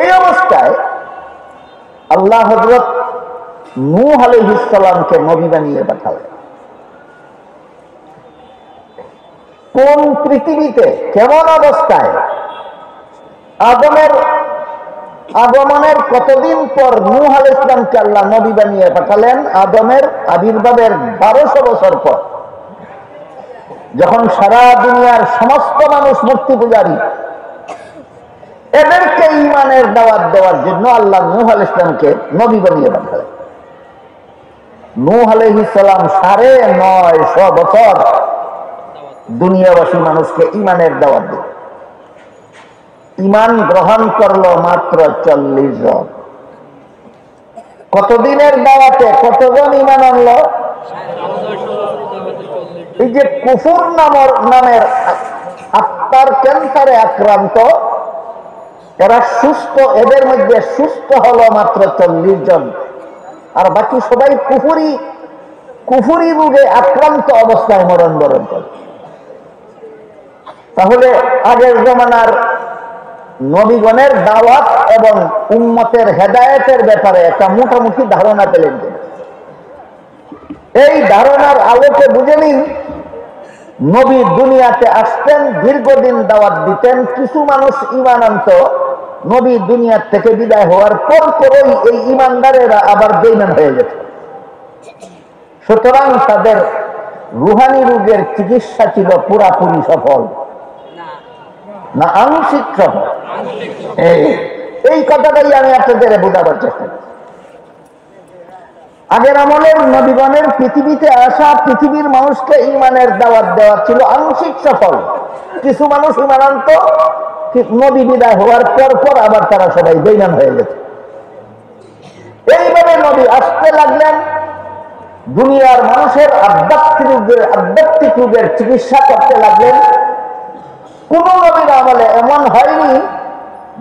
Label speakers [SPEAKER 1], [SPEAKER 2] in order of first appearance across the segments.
[SPEAKER 1] এই অবস্থায় আল্লাহ হযরত নূহ আলাইহিস সালামকে নবী বানিয়ে পাঠালেন। কোন পৃথিবীতে কেমন অবস্থায়? আদমের আগমনের কতদিন পর নূহ আলাইহিস সালামকে আল্লাহ নবী বানিয়ে পাঠালেন? আদমের আবির্ভাবের 1200 বছর পর, যখন সারা দুনিয়ার সমস্ত মানুষ মূর্তি পূজারী, এদেরকে ঈমানের দাওয়াত দেওয়ার জন্য আল্লাহ নূহ আলাইহিস সালামকে নবী বানিয়ে পাঠালেন। নূহ আলাইহিস সালাম 950 বছর দুনিয়াবাসী মানুষকে ঈমানের দাওয়াত দিল। ঈমান গ্রহণ করলো মাত্র 40 জন। কতদিনের দাওয়াতে কতজন ঈমান আনলো? এই যে কুফর নামের আত্মার ক্যান্সারে আক্রান্ত, এরা সুস্থ, এদের মধ্যে সুস্থ হলো মাত্র 40 জন, আর বাকি সবাই কুফরি রোগে আক্রান্ত অবস্থায় মরণবরণ করে। তাহলে আগের জমানার নবীগণের দাওয়াত এবং উম্মতের হেদায়েতের ব্যাপারে একটা মোটামুটি ধারণা পেলেন। এই ধারণার আলোকে বুঝে নিন, নবী দুনিয়াতে আসতেন, দীর্ঘদিন দাওয়াত দিতেন, কিছু মানুষ ঈমান আনত, নবী দুনিয়ার থেকে বিদায় হওয়ার পরই এই ঈমানদারেরা আবার বেঈমান হয়ে যেত। সুতরাং তাদের রুহানি রোগের চিকিৎসা ছিল পুরাপুরি সফল না আংশিক সফল? এই কথাটাই আমি আপনাদের বোঝাবার চেষ্টা করি। আগের আমলের নবীগণের পৃথিবীতে আসা পৃথিবীর মানুষকে ঈমানের দাওয়াত দেওয়া ছিল আংশিক সফল। কিছু মানুষ ঈমান আনত, নবী বিদায় হওয়ার পর আবার তারা সবাই বেঈমান হয়ে যেত। এইভাবে নবী আসতে লাগলেন, দুনিয়ার মানুষের আধ্যাত্মিক রোগের চিকিৎসা করতে লাগলেন। কোন নবীর আমলে এমন হয়নি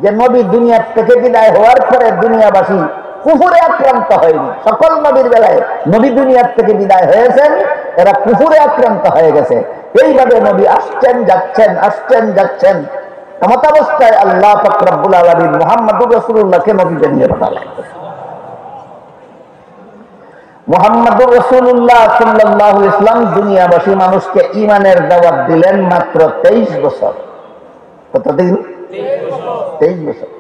[SPEAKER 1] যে নবী দুনিয়ার থেকে বিদায় হওয়ার পরে দুনিয়াবাসী কুফরে আক্রান্ত হয়নি। সকল নবীর বেলায় নবী দুনিয়ার থেকে বিদায় হয়েছেন, এরা কুফরে আক্রান্ত হয়ে গেছে। এইভাবে নবী আসছেন যাচ্ছেন, আসছেন যাচ্ছেন। এমতাবস্থায় আল্লাহ পাক রব্বুল আলামিন মুহাম্মদুর রাসূলুল্লাহকে নবী বানিয়ে পাঠালেন। মুহাম্মদুর রাসূলুল্লাহ সাল্লাল্লাহু আলাইহি ওয়াসাল্লাম দুনিয়াবাসী মানুষকে ঈমানের দাওয়াত দিলেন মাত্র 23 বছর। কতদিন? 23 বছর।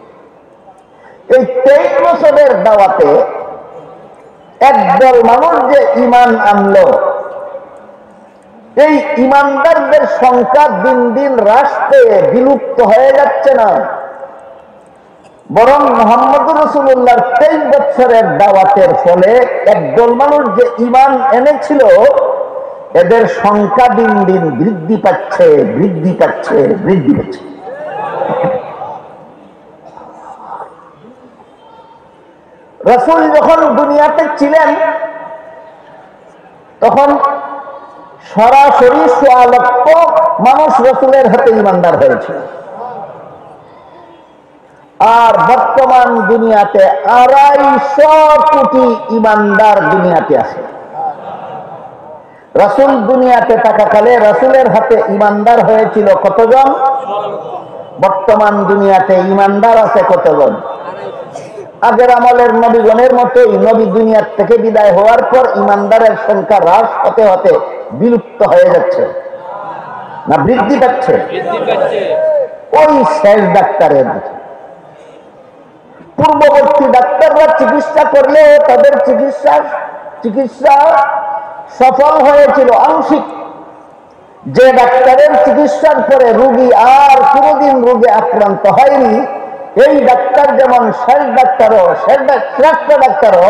[SPEAKER 1] এই 23 বছরের দাওয়াতে একদল মানুষ যে ঈমান আনলো, এই ঈমানদারদের সংখ্যা দিন দিন হ্রাস পেয়ে বিলুপ্ত হয়ে যাচ্ছে না, বরং মুহাম্মদুর রাসূলুল্লাহর 23 বছরের দাওয়াতের ফলে একদল মানুষ যে ঈমান এনেছিল, এদের সংখ্যা দিন দিন বৃদ্ধি পাচ্ছে। রাসূল যখন দুনিয়াতে ছিলেন তখন সরাসরি 1.5 লক্ষ মানুষ রাসূলের হাতে ঈমানদার হয়েছিল। আর বর্তমান দুনিয়াতে 250 কোটি ঈমানদার দুনিয়াতে আছে। রাসূল দুনিয়াতে থাকাকালে রাসূলের হাতে ঈমানদার হয়েছিল কতজন? বর্তমান দুনিয়াতে ঈমানদার আছে কতজন? আগের আমলের নবীগণের মতোই নবী দুনিয়ার থেকে বিদায় হওয়ার পর ঈমানদারের সংখ্যা হ্রাস হতে হতে বিলুপ্ত হয়ে যাচ্ছে না বৃদ্ধি পাচ্ছে? ওই শেষ ডাক্তারের মতো পূর্ববর্তী ডাক্তাররা চিকিৎসা করলে তাদের চিকিৎসা সফল হয়েছিল আংশিক। যে ডাক্তারের চিকিৎসার পরে রোগী আর কোনদিন রোগে আক্রান্ত হয়নি, এই ডাক্তার যেমন শেষ ডাক্তারও, শ্রেষ্ঠ ডাক্তারও,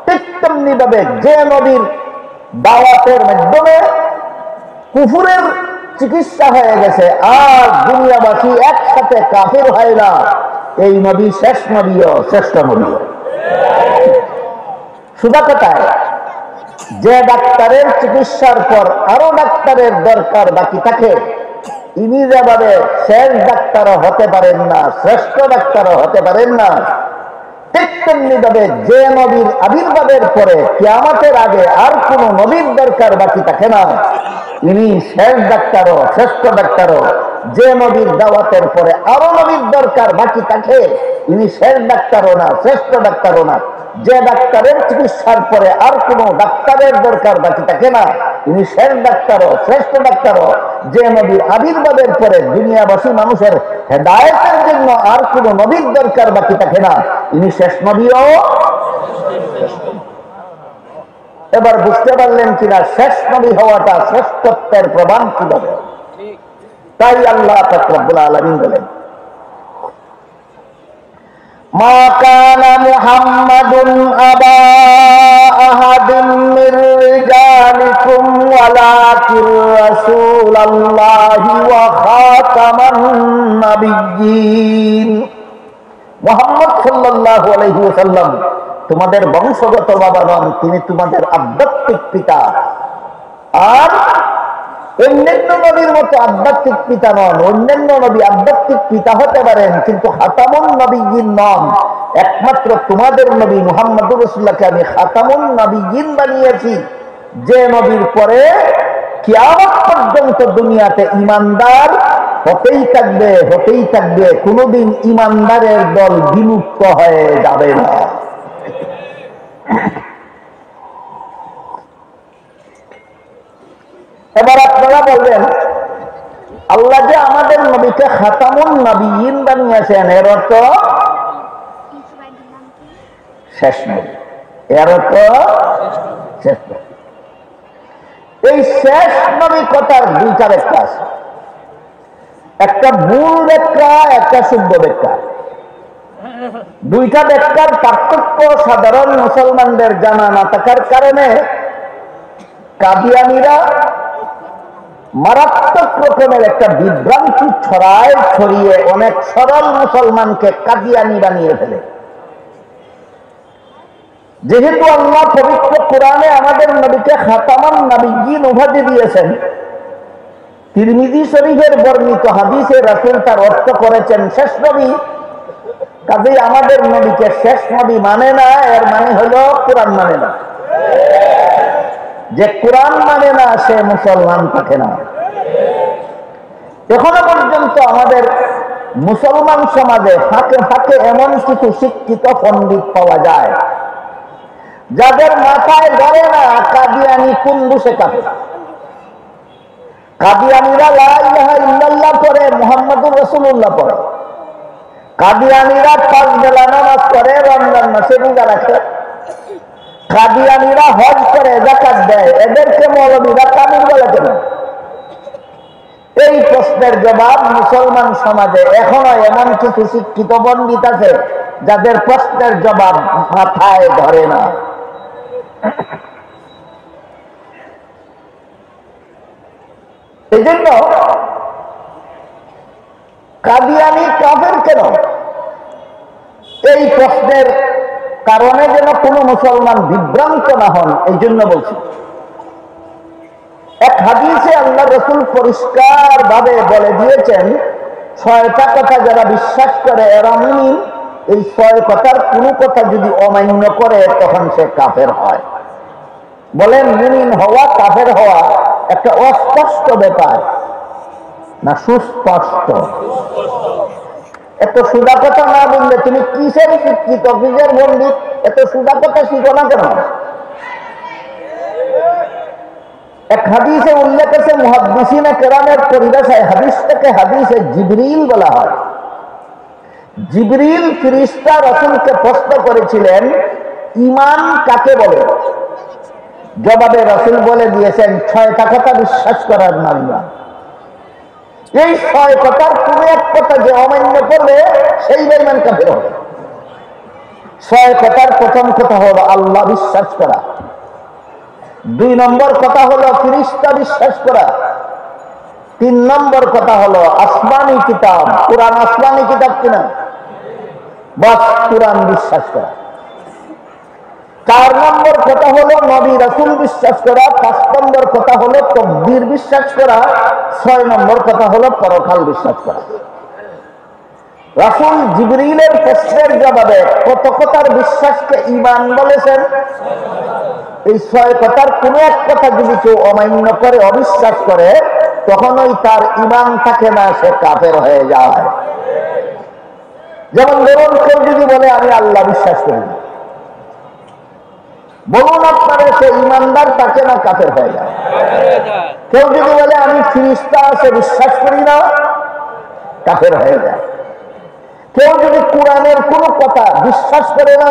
[SPEAKER 1] ঠিক তেমনি ভাবে যে নবীর দাওয়াতের মাধ্যমে কুফুরের চিকিৎসা হয়ে গেছে আর দুনিয়াবাসী একসাথে কাফির হয় না, এই নবী শেষ নবীও শ্রেষ্ঠ নবীও। সুদা কথায়, যে ডাক্তারের চিকিৎসার পর আরো ডাক্তারের দরকার বাকি থাকে, ইনি যেভাবে শেষ ডাক্তারও হতে পারেন না, শ্রেষ্ঠ ডাক্তারও হতে পারেন না, ঠিক তেমনি ভাবে যে নবীর আবির্ভাবের পরে কিয়ামতের আগে আর কোন নবীর দরকার বাকি থাকে না, ইনি শেষ ডাক্তারও, শ্রেষ্ঠ ডাক্তারও। যে নবীর দাওয়াতের পরে আরো নবীর দরকার বাকি থাকে, ইনি শেষ ডাক্তারও না, শ্রেষ্ঠ ডাক্তারও না। যে ডাক্তারের চিকিৎসার পরে আর কোন ডাক্তারের দরকার বাকি থাকে না, ইনি শেষ ডাক্তারও, শ্রেষ্ঠ ডাক্তারও। যে নবীর আবির্ভাবের পরে দুনিয়াবাসী মানুষের হেদায়েতের জন্য আর কোন নবীর দরকার বাকি থাকে না, ইনি শেষ নবীও। এবার বুঝতে পারলেন কিনা শেষ নবী হওয়াটা শ্রেষ্ঠত্বের প্রমাণ কিভাবে? তাই আল্লাহ পাক রব্বুল আলামিন বলেন, মা কানা মুহাম্মাদুন আবা আহাদিন মির রিজালিকুম ওয়ালাকিন রাসূলুল্লাহি ওয়া খাতামান নাবিয়্যিন। মুহাম্মদ সাল্লাল্লাহু আলাইহি ওয়াসাল্লাম তোমাদের বংশগত বাবা নন, তিনি তোমাদের আধ্যাত্মিক পিতা। আর অন্যান্য নবীর মতো আধ্যাত্মিক পিতা নন। অন্যান্য নবী আধ্যাত্মিক পিতা হতে পারেন, কিন্তু খাতামুন নবিয়্যিন নন। একমাত্র তোমাদের নবী মুহাম্মদুর রাসূলুল্লাহকে আমি খাতামুন নবিয়্যিন বানিয়েছি, যে নবীর পরে কিয়ামত পর্যন্ত দুনিয়াতে ঈমানদার হতেই থাকবে, হতেই থাকবে। কোনদিন ঈমানদারের দল বিলুপ্ত হয়ে যাবে না। এবার আপনারা বলবেন, আল্লাহ যে আমাদের নবীকে খাতামুন নবিয়্যিন বানিয়েছেন, এর অর্থ শেষ নবী। এর অর্থ শেষ নবী। এই শেষ নবী কথার দুইটা ব্যাখ্যা আছে, একটা মূল ব্যাখ্যা, একটা শুদ্ধ ব্যাখ্যা। দুইটা ব্যাখ্যার পার্থক্য সাধারণ মুসলমানদের জানা না থাকার কারণে কাদিয়ানীরা মারাত্মক রকমের একটা বিভ্রান্তি ছড়িয়ে অনেক সরল মুসলমানকে কাদিয়ানী বানিয়ে ফেলে। যেহেতু আল্লাহ পবিত্র কোরআনে আমাদের নবীকে খাতামান নবিয়্যিন উপাধি দিয়েছেন, তিরমিজি শরীফের বর্ণিত হাদিসে রাসূল তার অর্থ করেছেন শেষ নবী। কাজেই আমাদের নবীকে শেষ নবী মানে না, এর মানে হলো কোরআন মানে না। যে কোরআন মানে না সে মুসলমান থাকে না। এখনো পর্যন্ত আমাদের মুসলমান সমাজে ফাঁকে ফাঁকে এমন কিছু শিক্ষিত পণ্ডিত পাওয়া যায় যাদের মাথায় ধরে না কাদিয়ানী কুন্দুসে কাফের। কাদিয়ানীরা লা ইলাহা ইল্লাল্লাহ পড়ে, মুহাম্মাদুর রাসূলুল্লাহ পড়ে। কাদিয়ানীরা 5 বেলা নামাজ পড়ে, রমজান মাসে রোজা রাখে। কাদিয়ানীরা হজ করে, যাকাত দেয়। এদেরকে মৌলবীরা কামিল বলে কেন? এই প্রশ্নের জবাব মুসলমান সমাজে এখনো এমন কিছু শিক্ষিত পণ্ডিত আছে যাদের প্রশ্নের জবাব মাথায় ধরে না। এই জন্য কাদিয়ানী কাফের কেন, এই প্রশ্নের কারণে যেন কোন মুসলমান বিভ্রান্ত না হন, এই জন্য বলছি। এক হাদিসে আল্লাহ রাসূল পরিষ্কার ভাবে বলে দিয়েছেন, 6টা কথা যারা বিশ্বাস করে এরা মুমিন। এই 6 কথার কোন কথা যদি অমান্য করে তখন সে কাফের হয়। বলেন, মুমিন হওয়া কাফের হওয়া একটা অস্পষ্ট ব্যাপার না সুস্পষ্ট? এত সুদা কথা না বললে তুমি কিসের শিক্ষিত, কিসের পণ্ডিত, এত সুদা কথা শিখো না কেন? এক হাদিসে উল্লেখ আছে, মুহাদ্দিসিনে কেরামের পরিভাষায় হাদিসটাকে হাদিসে জিবরিল বলা হয়। জিবরিল ফেরেশতা রাসূলকে প্রশ্ন করেছিলেন, ঈমান কাকে বলে? জবাবে রাসূল বলে দিয়েছেন, 6টা কথা বিশ্বাস করার নাম না। এই 6 কথার কোনো এক কথা যে অমান্য করবে সেই বেঈমান কাফের হবে। 6 কথার প্রথম কথা হলো আল্লাহ বিশ্বাস করা। 2 নম্বর কথা হলো ফেরেশতা বিশ্বাস করা। 3 নম্বর কথা হলো আসমানি কিতাব, কুরআন আসমানি কিতাব কিনা, বাস কুরআন বিশ্বাস করা। 4 নম্বর কথা হলো নবী রাসূল বিশ্বাস করা। 5 নম্বর কথা হলো তাকদীর বিশ্বাস করা। 6 নম্বর কথা হলো পরকাল বিশ্বাস করা। রাসূল জিবরিলের প্রশ্নের জবাবে কত কথার বিশ্বাসকে ঈমান বলেছেন? এই 6 কথার কোন এক কথা যদি কেউ অমান্য করে, অবিশ্বাস করে, তখনই তার ঈমান থাকে না, সে কাফের হয়ে যায়। যেমন ধরুন, কেউ যদি বলে আমি আল্লাহ বিশ্বাস করি না, বলুন আপনারা সে ঈমানদার থাকে না কাফের হয়ে যায়? কেউ যদি বলে আমি ফেরেশতা আছে বিশ্বাস করি না, কাফের হয়ে যায়। কেউ যদি কোরআনের কোনো কথা বিশ্বাস করে না,